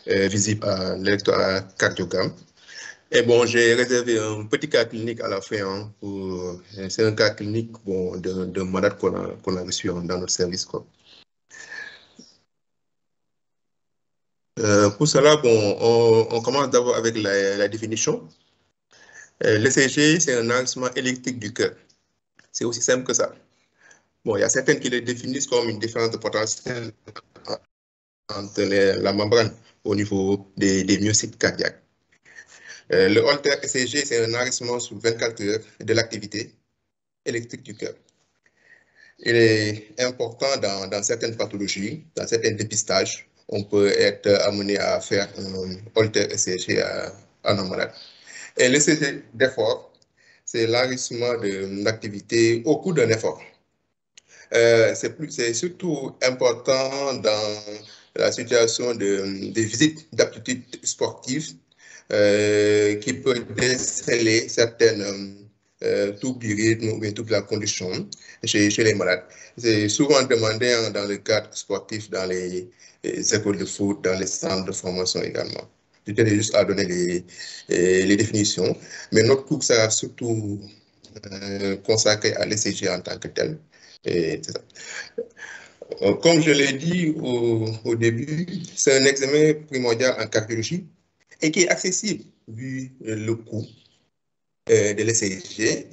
visible à l'électrocardiogramme. Et bon, j'ai réservé un petit cas clinique à la fin. Hein, c'est un cas clinique bon, de malade qu'on a reçu dans notre service, quoi. Pour cela, bon, on commence d'abord avec la définition. L'ECG, c'est un enregistrement électrique du cœur. C'est aussi simple que ça. Bon, il y a certaines qui le définissent comme une différence de potentiel entre la membrane au niveau des myocytes cardiaques. Le Holter ECG, c'est un enregistrement sur 24 heures de l'activité électrique du cœur. Il est important dans certaines pathologies, dans certains dépistages, on peut être amené à faire un Holter ECG à nos malades. Et l'ECG d'effort, c'est l'enregistrement de l'activité au cours d'un effort. C'est surtout important dans la situation de visites d'aptitude sportive qui peut déceler certaines troubles du rythme ou bien troubles de la condition chez les malades. C'est souvent demandé dans le cadre sportif, dans les écoles de foot, dans les centres de formation également. Je tenais juste à donner les définitions, mais notre cours sera surtout consacré à l'ECG en tant que tel. Comme je l'ai dit au début, c'est un examen primordial en cardiologie et qui est accessible vu le coût de l'ECG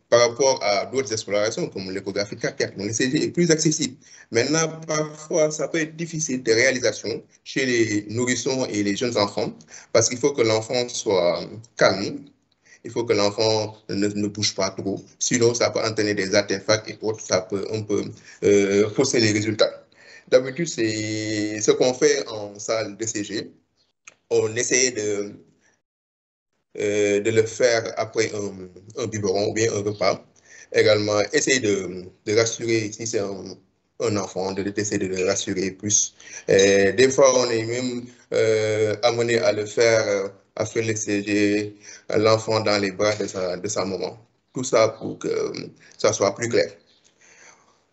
par rapport à d'autres explorations comme l'échographie cardiaque. Donc l'ECG est plus accessible. Maintenant, parfois, ça peut être difficile de réalisation chez les nourrissons et les jeunes enfants parce qu'il faut que l'enfant soit calme. Il faut que l'enfant ne bouge pas trop, sinon ça peut entraîner des artefacts et autres, on peut fausser les résultats. D'habitude, c'est ce qu'on fait en salle d'ECG. On essaie de le faire après un biberon ou bien un repas. Également, essayer de rassurer, si c'est un enfant, d'essayer de le rassurer plus. Des fois, on est même amené à le faire, à faire l'ECG, l'enfant dans les bras de sa maman. Tout ça pour que ça soit plus clair.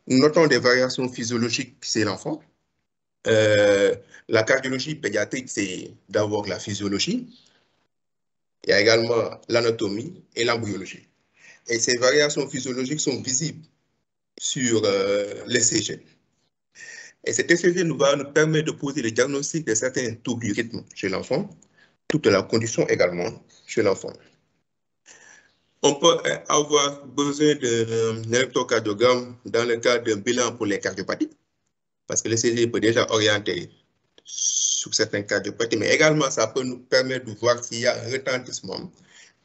Nous notons des variations physiologiques chez l'enfant. La cardiologie pédiatrique, c'est d'abord la physiologie. Il y a également l'anatomie et l'embryologie. Et ces variations physiologiques sont visibles sur l'ECG. Et cet ECG va nous permettre de poser le diagnostic de certains troubles du rythme chez l'enfant, toute la condition également chez l'enfant. On peut avoir besoin d'un électrocardiogramme dans le cadre d'un bilan pour les cardiopathies, parce que l'ECG peut déjà orienter sur certains cardiopathies, mais également ça peut nous permettre de voir s'il y a un retentissement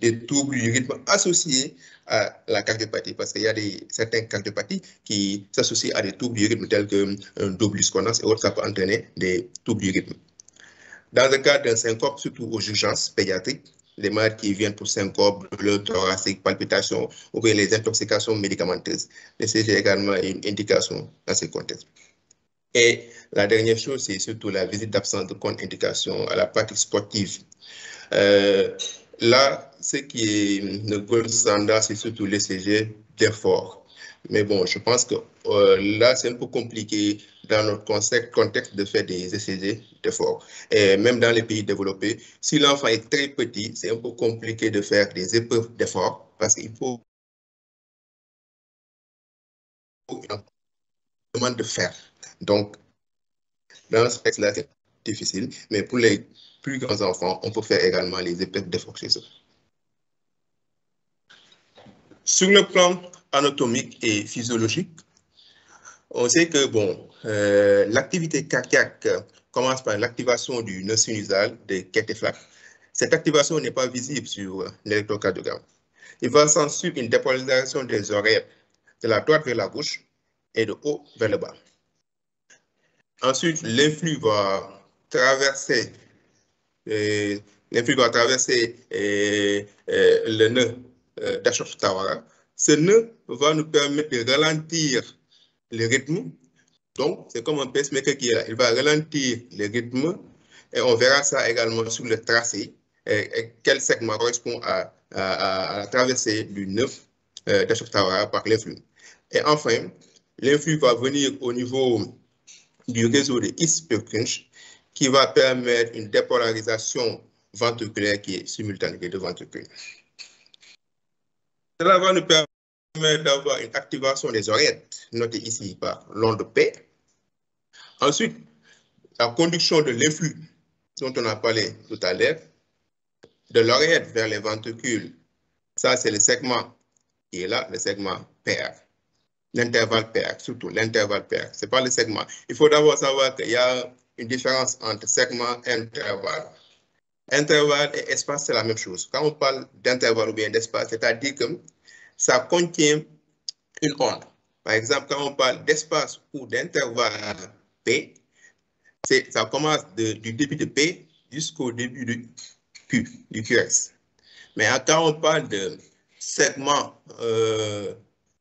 des troubles du rythme associés à la cardiopathie, parce qu'il y a certaines cardiopathies qui s'associent à des troubles du rythme tels qu'un double discordance et autres, ça peut entraîner des troubles du rythme. Dans le cas d'un syncope, surtout aux urgences pédiatriques, les malades qui viennent pour syncope, douleur thoracique, palpitations ou bien les intoxications médicamenteuses. L'ECG est également une indication dans ces contextes. Et la dernière chose, c'est surtout la visite d'absence de contre-indication à la pratique sportive. Là, ce qui est le gold standard, c'est surtout l'ECG d'effort. Mais bon, je pense que là, c'est un peu compliqué dans notre contexte de faire des ECG d'effort. Et même dans les pays développés, si l'enfant est très petit, c'est un peu compliqué de faire des épreuves d'effort parce qu'il faut une demande de faire. Donc, dans ce texte-là, c'est difficile, mais pour les plus grands enfants, on peut faire également les épreuves d'effort chez eux. Sur le plan anatomique et physiologique, on sait que bon, l'activité cardiaque commence par l'activation du nœud sinusal de Keteflach. Cette activation n'est pas visible sur l'électrocardiogramme. Il va s'en suivre une dépolarisation des oreilles de la droite vers la gauche et de haut vers le bas. Ensuite, l'influx va traverser le nœud d'Ashokutawara. Ce nœud va nous permettre de ralentir le rythme. Donc, c'est comme un pacemaker qui est là. Il va ralentir le rythme et on verra ça également sur le tracé. Et quel segment correspond à la traversée du nœud d'Ashokutawara par l'influx. Et enfin, l'influx va venir au niveau du réseau de East-Purkinje qui va permettre une dépolarisation ventriculaire qui est simultanée des deux ventricules. Cela va nous permettre d'avoir une activation des oreillettes, notée ici par l'onde P. Ensuite, la conduction de l'influx dont on a parlé tout à l'heure, de l'oreillette vers les ventricules, ça c'est le segment qui est là, le segment PR. L'intervalle PR, surtout l'intervalle PR, ce n'est pas le segment. Il faut d'abord savoir qu'il y a une différence entre segment et intervalle. Intervalle et espace, c'est la même chose. Quand on parle d'intervalle ou bien d'espace, c'est-à-dire que ça contient une onde. Par exemple, quand on parle d'espace ou d'intervalle P, ça commence du début de P jusqu'au début du Q, du QS. Mais quand on parle de segment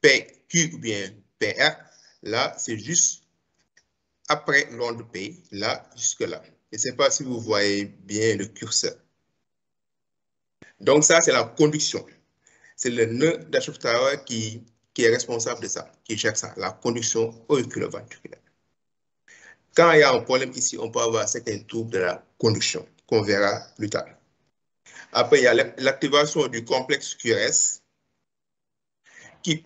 PQ ou bien PR, là, c'est juste après l'onde P, là, jusque-là. Je ne sais pas si vous voyez bien le curseur. Donc ça, c'est la conduction. C'est le nœud d'Ashoktawa qui est responsable de ça, qui gère ça, la conduction auriculoventriculaire. Quand il y a un problème ici, on peut avoir certains troubles de la conduction, qu'on verra plus tard. Après, il y a l'activation du complexe QRS qui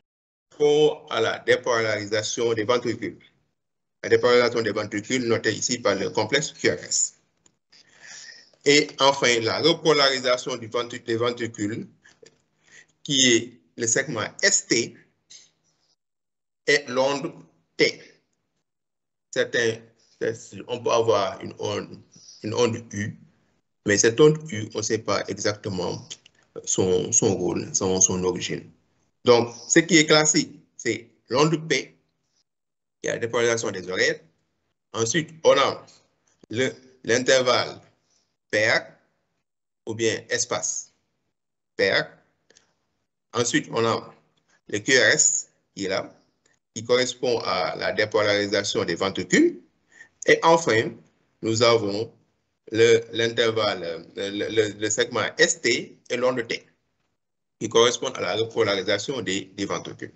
correspond à la dépolarisation des ventricules. La dépolarisation des ventricules notée ici par le complexe QRS. Et enfin, la repolarisation des ventricules qui est le segment ST et l'onde T. On peut avoir une onde U, mais cette onde U, on ne sait pas exactement son rôle, son origine. Donc, ce qui est classique, c'est l'onde P, qui est la dépolarisation des oreilles. Ensuite, on a l'intervalle PR, ou bien espace PR. Ensuite, on a le QRS, qui est là, qui correspond à la dépolarisation des ventricules. Et enfin, nous avons l'intervalle, le segment ST et l'onde T, qui correspondent à la repolarisation des ventricules.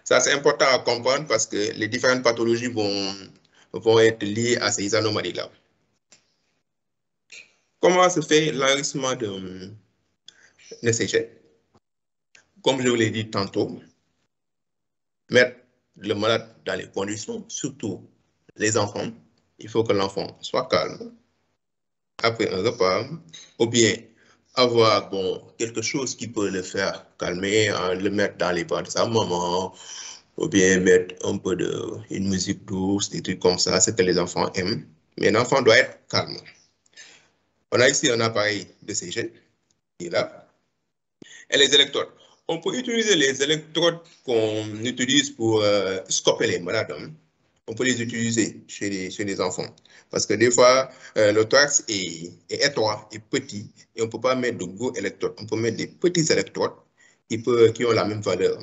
Ça, c'est important à comprendre parce que les différentes pathologies vont être liées à ces anomalies-là. Comment se fait l'enregistrement de ECG? Comme je vous l'ai dit tantôt, mettre le malade dans les conditions, surtout les enfants. Il faut que l'enfant soit calme après un repas, ou bien avoir quelque chose qui peut le faire calmer, le mettre dans les bras de sa maman, ou bien mettre un peu une musique douce, des trucs comme ça, c'est que les enfants aiment. Mais l'enfant doit être calme. On a ici un appareil de CG qui est là. Et les électrodes. On peut utiliser les électrodes qu'on utilise pour scoper les malades. On peut les utiliser chez les enfants. Parce que des fois, le thorax est étroit et petit et on ne peut pas mettre de gros électrodes. On peut mettre des petits électrodes qui ont la même valeur.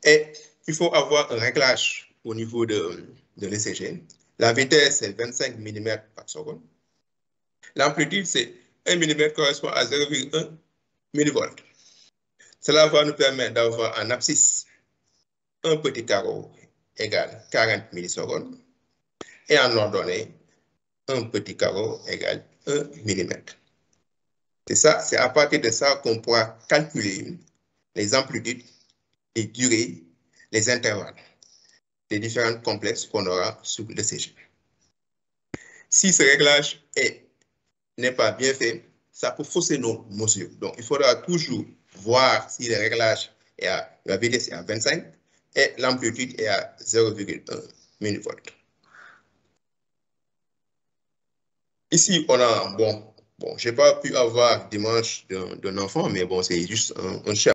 Et il faut avoir un réglage au niveau de l'ECG. La vitesse, c'est 25 mm par seconde. L'amplitude, c'est 1 mm correspond à 0,1 millivolt. Cela va nous permettre d'avoir en abscisse un petit carreau égal 40 millisecondes et en ordonnée, un petit carreau égal 1 mm. C'est ça, c'est à partir de ça qu'on pourra calculer les amplitudes, les durées, les intervalles des différents complexes qu'on aura sur le CG. Si ce réglage n'est pas bien fait, ça peut fausser nos mesures. Donc, il faudra toujours voir si le réglage est la vitesse est à 25 et l'amplitude est à 0,1 millivolt. Ici, on a, je n'ai pas pu avoir d'image d'un enfant, mais c'est juste un chat.